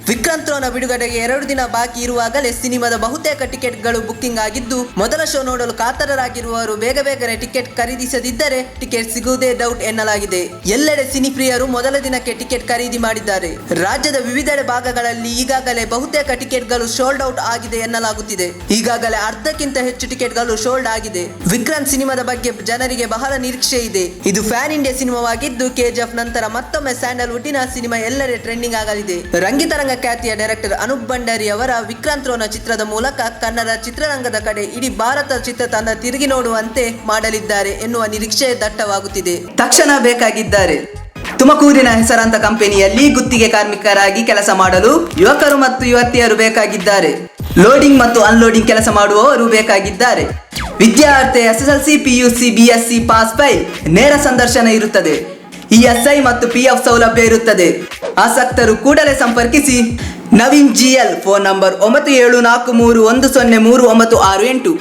ವಿಕ್ರಾಂತ್ ರೋನ ಬಿಡುಗಡೆಗೆ 2 ದಿನ ಬಾಕಿ ಇರುವಾಗಲೇ ಸಿನಿಮಾದ ಬಹುತೇಕ ಟಿಕೆಟ್ಗಳು ಬುಕ್ಕಿಂಗ್ ಆಗಿದ್ದು, ಮೊದಲ ಶೋ ನೋಡಲು ಕಾತರರಾಗಿರುವವರು ಬೇಗನೆ ಟಿಕೆಟ್ ಖರೀದಿಸದಿದ್ದರೆ ಟಿಕೆಟ್ ಸಿಗುವುದೇ ಡೌಟ್ ಎನ್ನಲಾಗಿದೆ. ಎಲ್ಲೆಡೆ ಸಿನಿಪ್ರಿಯರು ಮೊದಲ ದಿನಕ್ಕೆ ಟಿಕೆಟ್ ಖರೀದಿ ಮಾಡಿದ್ದಾರೆ. ರಾಜ್ಯದ ವಿವಿಧೆಡೆ ಭಾಗಗಳಲ್ಲಿ ಈಗಾಗಲೇ ಬಹುತೇಕ ಟಿಕೆಟ್ಗಳು ಸೋಲ್ಡ್ ಔಟ್ ಆಗಿದೆ ಎನ್ನಲಾಗುತ್ತಿದೆ. ಈಗಾಗಲೇ ಅರ್ಧಕ್ಕಿಂತ ಹೆಚ್ಚು ಟಿಕೆಟ್ಗಳು ಸೋಲ್ಡ್ ಆಗಿದೆ. ವಿಕ್ರಾಂತ್ ಸಿನಿಮಾದ ಬಗ್ಗೆ ಜನರಿಗೆ ಬಹಳ ನಿರೀಕ್ಷೆ ಇದೆ. ಇದು ಫ್ಯಾನ್ ಇಂಡಿಯಾ ಸಿನಿಮಾವಾಗಿದ್ದು, ಕೆಜಿಎಫ್ ನಂತರ ಮತ್ತೊಮ್ಮೆ ಸ್ಯಾಂಡಲ್ವುಡ್ಡಿನ ಸಿನಿಮಾ ಎಲ್ಲೆಡೆ ಟ್ರೆಂಡಿಂಗ್ ಆಗಲಿದೆ. ರಂಗಿತರಂಗ ಖ್ಯಾತಿಯ ಡೈರೆಕ್ಟರ್ ಅನೂಪ್ ಭಂಡಾರಿ ಅವರ ವಿಕ್ರಾಂತ್ ರೋನ ಚಿತ್ರದ ಮೂಲಕ ಕನ್ನಡ ಚಿತ್ರರಂಗದ ಕಡೆ ಇಡೀ ಭಾರತ ಚಿತ್ರತಂಡ ತಿರುಗಿ ನೋಡುವಂತೆ ಮಾಡಲಿದ್ದಾರೆ ಎನ್ನುವ ನಿರೀಕ್ಷೆ ದಟ್ಟವಾಗುತ್ತಿದೆ. ತಕ್ಷಣ ಬೇಕಾಗಿದ್ದಾರೆ. ತುಮಕೂರಿನ ಹೆಸರಾಂತ ಕಂಪನಿಯಲ್ಲಿ ಗುತ್ತಿಗೆ ಕಾರ್ಮಿಕರಾಗಿ ಕೆಲಸ ಮಾಡಲು ಯುವಕರು ಮತ್ತು ಯುವತಿಯರು ಬೇಕಾಗಿದ್ದಾರೆ. ಲೋಡಿಂಗ್ ಮತ್ತು ಅನ್ಲೋಡಿಂಗ್ ಕೆಲಸ ಮಾಡುವವರು ಬೇಕಾಗಿದ್ದಾರೆ. ವಿದ್ಯಾರ್ಥಿ SSLC, PUC, BSc pass by ನೇರ ಸಂದರ್ಶನ ಇರುತ್ತದೆ. ESI ಮತ್ತು PF ಸೌಲಭ್ಯ ಇರುತ್ತದೆ. ಆಸಕ್ತರು ಕೂಡಲೇ ಸಂಪರ್ಕಿಸಿ. Naveen GL, phone number 9743103968.